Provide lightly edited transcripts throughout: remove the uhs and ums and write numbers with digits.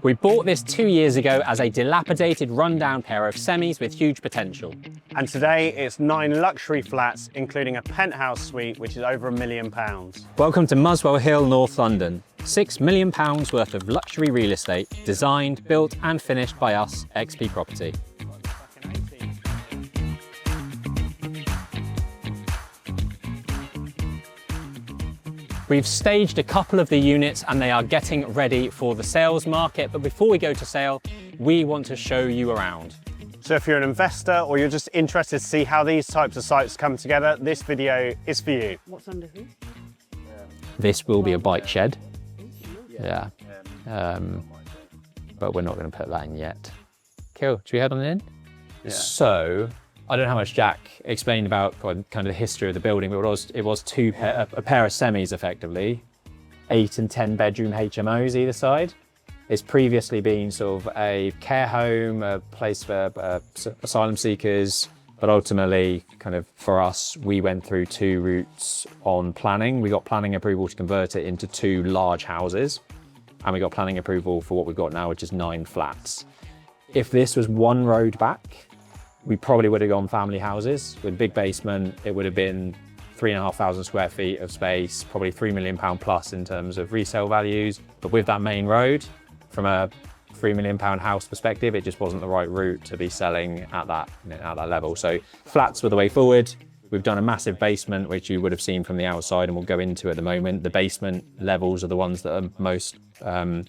We bought this 2 years ago as a dilapidated, rundown pair of semis with huge potential. And today it's 9 luxury flats, including a penthouse suite, which is over £1 million. Welcome to Muswell Hill, North London. £6 million worth of luxury real estate, designed, built and finished by us, XP Property. We've staged a couple of the units and they are getting ready for the sales market. But before we go to sale, we want to show you around. So if you're an investor or you're just interested to see how these types of sites come together, this video is for you. What's under here? This will be a bike shed. Yeah. But we're not going to put that in yet. Cool. Should we head on in? Yeah. So, I don't know how much Jack explained about kind of the history of the building, but it was a pair of semis effectively, 8 and 10 bedroom HMOs either side. It's previously been sort of a care home, a place for asylum seekers, but ultimately kind of for us, we went through 2 routes on planning. We got planning approval to convert it into 2 large houses, and we got planning approval for what we've got now, which is 9 flats. If this was 1 road back, we probably would have gone family houses with big basement. It would have been 3,500 square feet of space, probably £3 million plus in terms of resale values. But with that main road, from a £3 million house perspective, it just wasn't the right route to be selling at that level. So flats were the way forward. We've done a massive basement, which you would have seen from the outside and we'll go into at the moment. The basement levels are the ones that are most, aren't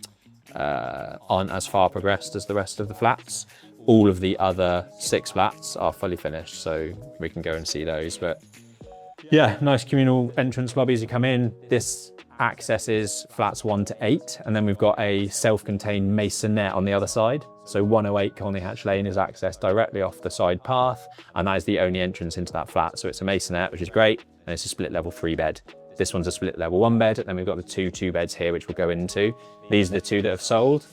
as far progressed as the rest of the flats. All of the other 6 flats are fully finished, so we can go and see those. But yeah, nice communal entrance lobbies. You come in, this accesses flats 1 to 8, and then we've got a self-contained masonette on the other side. So 108 Colney Hatch Lane is accessed directly off the side path, and that is the only entrance into that flat. So it's a masonette, which is great, and it's a split level 3 bed. This one's a split level 1 bed, and then we've got the 2 beds here, which we'll go into. These are the 2 that have sold.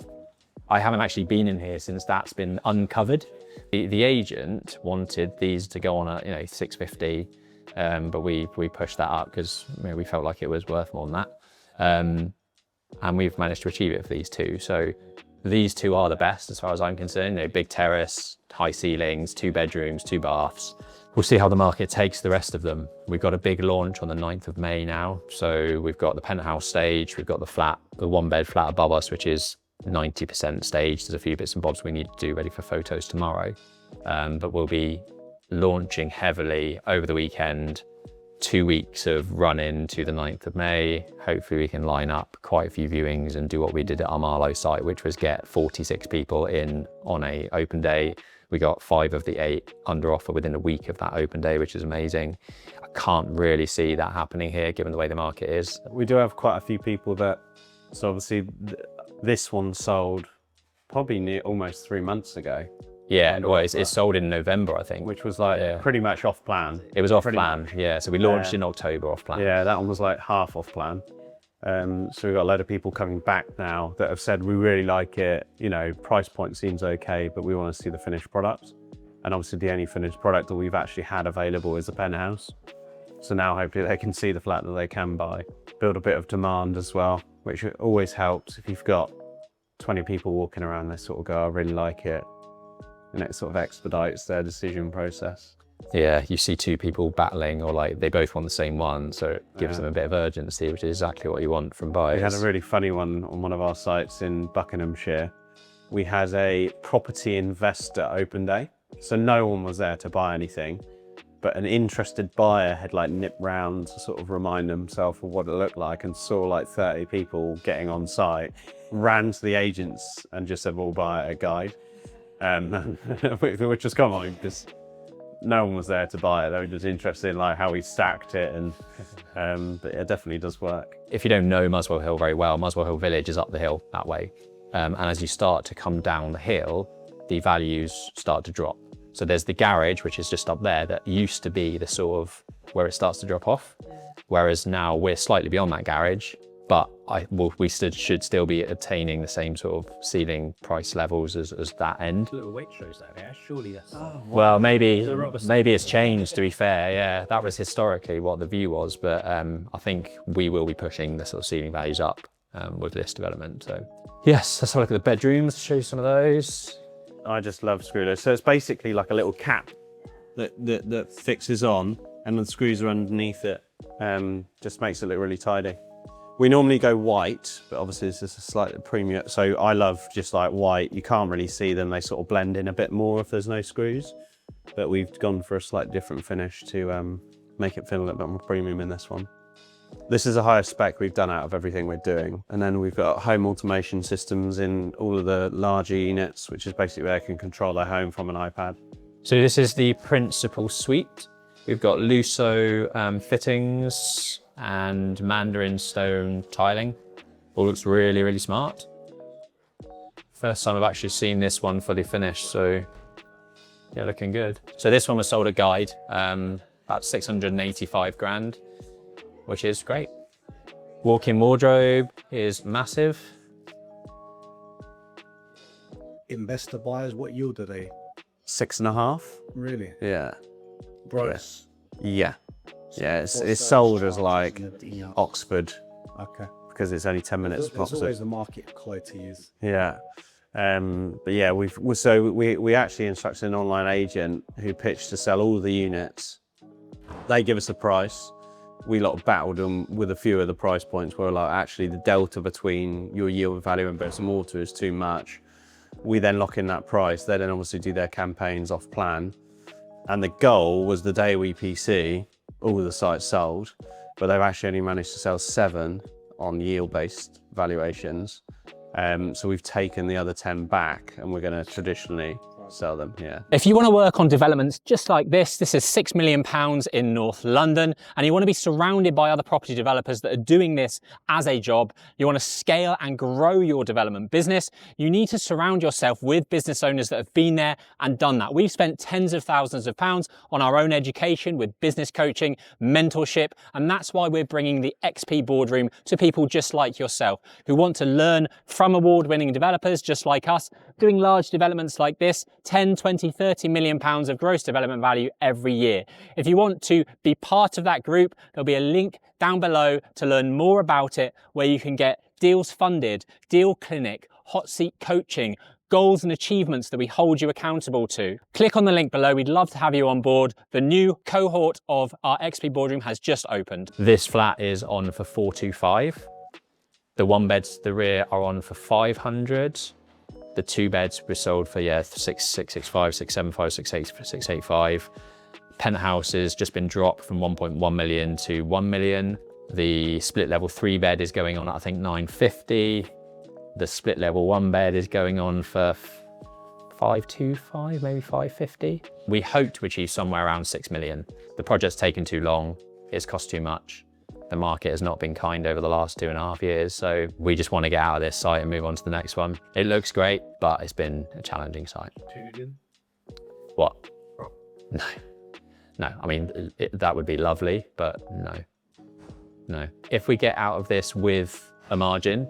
I haven't actually been in here since that's been uncovered. The agent wanted these to go on at 650, but we pushed that up because we felt like it was worth more than that. And we've managed to achieve it for these 2. So these 2 are the best as far as I'm concerned. Big terrace, high ceilings, 2 bedrooms, 2 baths. We'll see how the market takes the rest of them. We've got a big launch on the 9th of May now. So we've got the penthouse stage, we've got the 1-bed flat above us, which is 90% staged. There's a few bits and bobs we need to do ready for photos tomorrow. But we'll be launching heavily over the weekend, 2 weeks of run-in to the 9th of May. Hopefully we can line up quite a few viewings and do what we did at our Marlow site, which was get 46 people in on a open day. We got 5 of the 8 under offer within a week of that open day, which is amazing. I can't really see that happening here, given the way the market is. We do have quite a few people that, so obviously this one sold probably almost 3 months ago. Yeah, well, it's sold in November, I think. Which was like pretty much off plan. It was off plan, yeah. So we launched in October off plan. Yeah, that one was like half off plan. So we've got a load of people coming back now that have said, we really like it, price point seems okay, but we want to see the finished product. And obviously the only finished product that we've actually had available is the penthouse. So now hopefully they can see the flat that they can buy. Build a bit of demand as well, which always helps if you've got 20 people walking around, they sort of go, I really like it. And it sort of expedites their decision process. Yeah, you see 2 people battling or like they both want the same one, so it gives them a bit of urgency, which is exactly what you want from buyers. We had a really funny one on one of our sites in Buckinghamshire. We had a property investor open day. So no one was there to buy anything, but an interested buyer had like nipped round to sort of remind himself of what it looked like and saw like 30 people getting on site, ran to the agents and just said, we'll buy a guide. Which was come on, because no one was there to buy it. They were just interested in like how we stacked it, and but it definitely does work. If you don't know Muswell Hill very well, Muswell Hill Village is up the hill that way. And as you start to come down the hill, the values start to drop. So there's the garage, which is just up there, that used to be the sort of where it starts to drop off. Whereas now we're slightly beyond that garage, but we should still be attaining the same sort of ceiling price levels as that end. Little Waitrose out there, surely that's... Oh, well, maybe it's changed, to be fair, yeah. That was historically what the view was, but I think we will be pushing the sort of ceiling values up with this development. So yes, let's have a look at the bedrooms, show you some of those. I just love screwless. So it's basically like a little cap that fixes on, and the screws are underneath it. Just makes it look really tidy. We normally go white, but obviously this is a slight premium. So I love just like white. You can't really see them. They sort of blend in a bit more if there's no screws. But we've gone for a slightly different finish to make it feel a little bit more premium in this one. This is the highest spec we've done out of everything we're doing. And then we've got home automation systems in all of the larger units, which is basically where they can control their home from an iPad. So this is the principal suite. We've got Luso fittings and Mandarin stone tiling. All looks really, really smart. First time I've actually seen this one fully finished, so yeah, looking good. So this one was sold at guide, about 685 grand, which is great. Walk-in wardrobe is massive. Investor buyers, what yield are they? 6.5. Really? Yeah. Gross. Yeah. Yeah, it's sold as like Oxford Okay. because it's only 10 minutes from There's Oxford. always the market quality is. Yeah. But yeah, we actually instructed an online agent who pitched to sell all the units. They give us a price. We battled them with a few of the price points where like actually the delta between your yield value and bricks and mortar is too much. We then lock in that price. They then obviously do their campaigns off plan. And the goal was the day we PC, all of the sites sold, but they've actually only managed to sell 7 on yield-based valuations. So we've taken the other 10 back and we're going to traditionally sell them, yeah. If you want to work on developments just like this is £6 million in North London, and you want to be surrounded by other property developers that are doing this as a job, you want to scale and grow your development business, you need to surround yourself with business owners that have been there and done that. We've spent tens of thousands of pounds on our own education with business coaching, mentorship, and that's why we're bringing the XP Boardroom to people just like yourself who want to learn from award-winning developers just like us, doing large developments like this, 10, 20, 30 million pounds of gross development value every year. If you want to be part of that group, there'll be a link down below to learn more about it, where you can get deals funded, deal clinic, hot seat coaching, goals and achievements that we hold you accountable to. Click on the link below. We'd love to have you on board. The new cohort of our XP Boardroom has just opened. This flat is on for 425. The one beds to the rear are on for 500. The 2 beds were sold for 665, 675, 685. Penthouse has just been dropped from 1.1 million to 1 million. The split level 3 bed is going on at I think 950. The split level 1 bed is going on for 525, maybe 550. We hope to achieve somewhere around 6 million. The project's taken too long. It's cost too much. The market has not been kind over the last 2.5 years, so we just want to get out of this site and move on to the next one. It looks great, but it's been a challenging site. What? No. No, I mean, that would be lovely, but no. No. If we get out of this with a margin,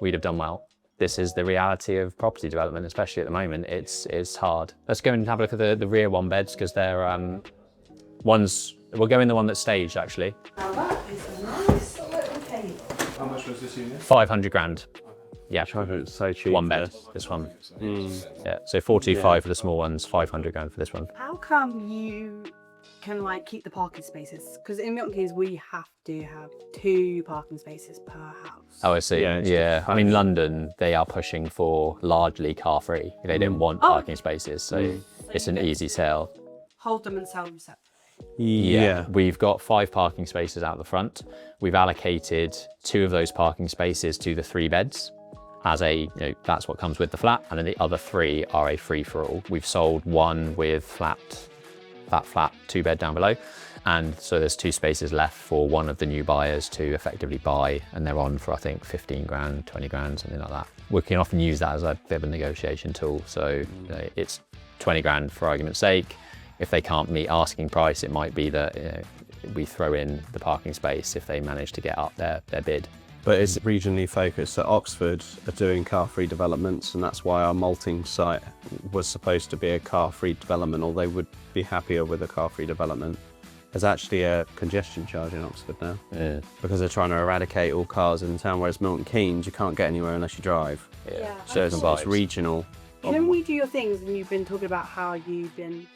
we'd have done well. This is the reality of property development, especially at the moment. It's hard. Let's go and have a look at the rear 1 beds, because they're we'll go in the one that's staged actually. Now that is a nice little table. How much was this unit? 500 grand. Yeah. It's so cheap. 1 bed, this one. Yeah, so 425 for the small ones, 500 grand for this one. How come you can like keep the parking spaces? Because in Milton Keynes we have to have 2 parking spaces per house. Oh, I see. Yeah. I mean, London, they are pushing for largely car-free. They don't want parking spaces, so it's an easy sell. Hold them and sell them separately. Yeah. We've got 5 parking spaces out the front. We've allocated 2 of those parking spaces to the 3 beds as that's what comes with the flat. And then the other 3 are a free-for-all. We've sold 1 with flat 2 bed down below. And so there's 2 spaces left for one of the new buyers to effectively buy, and they're on for I think 15 grand, 20 grand, something like that. We can often use that as a bit of a negotiation tool. So it's 20 grand for argument's sake. If they can't meet asking price, it might be that we throw in the parking space if they manage to get up their bid. But it's regionally focused. So Oxford are doing car-free developments, and that's why our malting site was supposed to be a car-free development, or they would be happier with a car-free development. There's actually a congestion charge in Oxford now. Yeah. Because they're trying to eradicate all cars in town, whereas Milton Keynes, you can't get anywhere unless you drive. Yeah. So it's regional. You know when we do your things and you've been talking about how you've been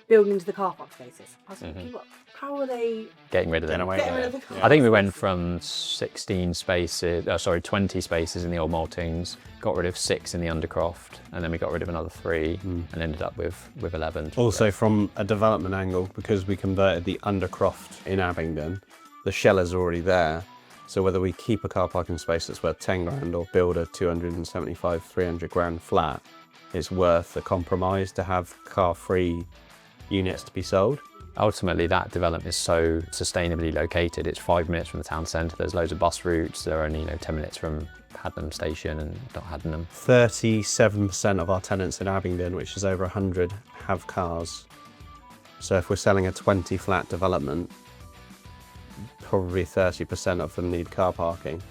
building into the car park spaces? I was thinking, how are they Getting rid of them. getting rid of the car I think we park went spaces? from 16 spaces, 20 spaces in the old Maltings, got rid of 6 in the Undercroft, and then we got rid of another 3 and ended up with 11. Also from a development angle, because we converted the Undercroft in Abingdon, the shell is already there. So whether we keep a car parking space that's worth 10 grand or build a 275, 300 grand flat, it's worth the compromise to have car-free units to be sold. Ultimately, that development is so sustainably located. It's 5 minutes from the town centre. There's loads of bus routes. They're only 10 minutes from Haddenham Station and not Haddenham. 37% of our tenants in Abingdon, which is over 100, have cars. So if we're selling a 20 flat development, probably 30% of them need car parking.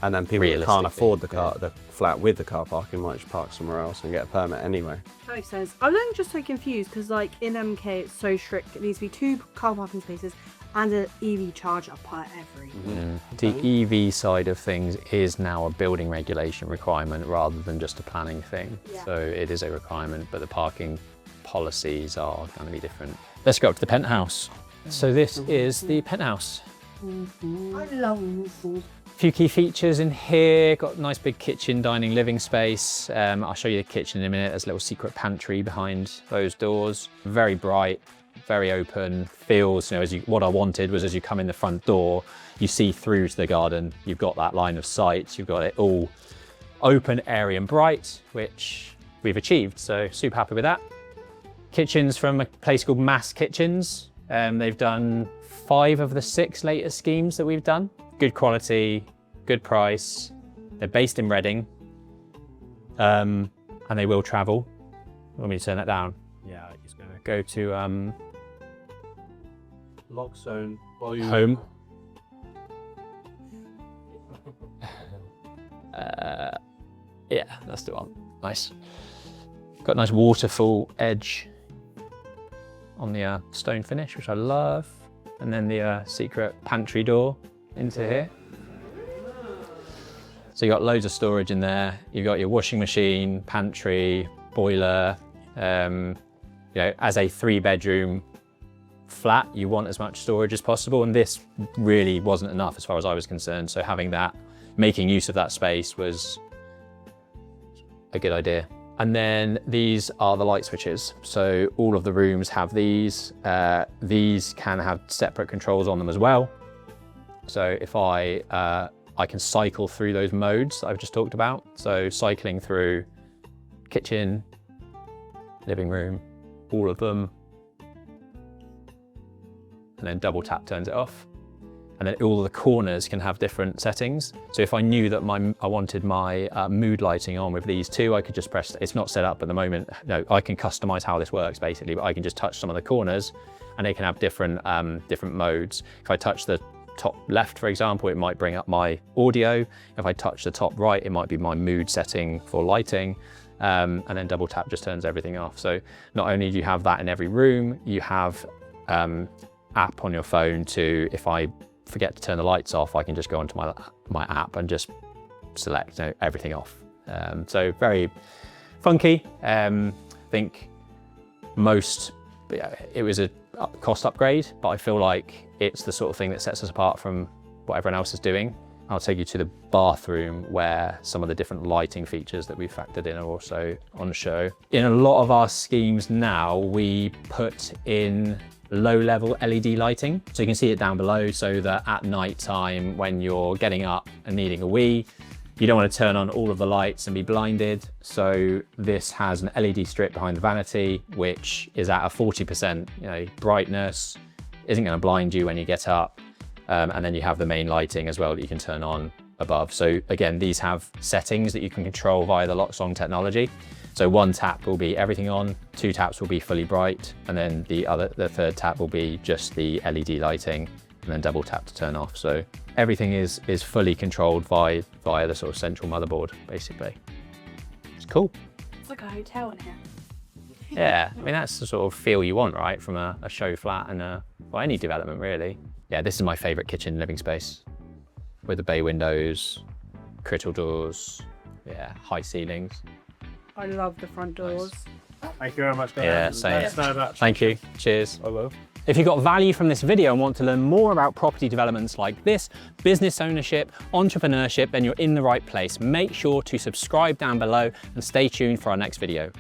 And then people that can't afford the flat with the car parking might just park somewhere else and get a permit anyway. That makes sense. I'm then just so confused because, like, in MK, it's so strict. It needs to be 2 car parking spaces and an EV charger per every. The EV side of things is now a building regulation requirement rather than just a planning thing. Yeah. So it is a requirement, but the parking policies are going to be different. Let's go up to the penthouse. So this is the penthouse. I love this. Few key features in here. Got a nice big kitchen, dining, living space. I'll show you the kitchen in a minute. There's a little secret pantry behind those doors. Very bright, very open. Feels, what I wanted was as you come in the front door, you see through to the garden. You've got that line of sight. You've got it all open, airy and bright, which we've achieved. So super happy with that. Kitchens from a place called Mass Kitchens. They've done 5 of the 6 latest schemes that we've done. Good quality, good price. They're based in Reading, and they will travel. Want me to turn that down? Yeah, he's going to Go to lock zone volume. home. Yeah, that's the one. Nice. Got a nice waterfall edge on the stone finish, which I love. And then the secret pantry door into here. So you've got loads of storage in there. You've got your washing machine, pantry, boiler. As a 3-bedroom flat, you want as much storage as possible. And this really wasn't enough as far as I was concerned. So having that, making use of that space was a good idea. And then these are the light switches. So all of the rooms have these. These can have separate controls on them as well. So if I can cycle through those modes that I've just talked about. So cycling through kitchen, living room, all of them. And then double tap turns it off. And then all the corners can have different settings. So if I knew that I wanted my mood lighting on with these 2, I could just press, it's not set up at the moment. No, I can customize how this works basically, but I can just touch some of the corners and they can have different modes. If I touch the top left, for example, it might bring up my audio. If I touch the top right, it might be my mood setting for lighting. And then double tap just turns everything off. So not only do you have that in every room, you have app on your phone to, if I forget to turn the lights off, I can just go onto my app and just select everything off. So very funky. I think it was a cost upgrade, but I feel like it's the sort of thing that sets us apart from what everyone else is doing. I'll take you to the bathroom where some of the different lighting features that we've factored in are also on show. In a lot of our schemes now, we put in low-level LED lighting. So you can see it down below so that at night time, when you're getting up and needing a wee, you don't want to turn on all of the lights and be blinded. So this has an LED strip behind the vanity, which is at a 40% brightness, isn't going to blind you when you get up. And then you have the main lighting as well that you can turn on above. So again, these have settings that you can control via the LockSong technology. So 1 tap will be everything on, 2 taps will be fully bright, and then the 3rd tap will be just the LED lighting, and then double tap to turn off. So everything is fully controlled via the sort of central motherboard, basically. It's cool. It's like a hotel in here. Yeah, I mean, that's the sort of feel you want, right? From a show flat and well, any development really. Yeah, this is my favorite kitchen living space with the bay windows, crystal doors, yeah, high ceilings. I love the front doors. Thank you very much, guys. Yeah, same. Let us know that. Thank you. Cheers. I will. If you got value from this video and want to learn more about property developments like this, business ownership, entrepreneurship, then you're in the right place. Make sure to subscribe down below and stay tuned for our next video.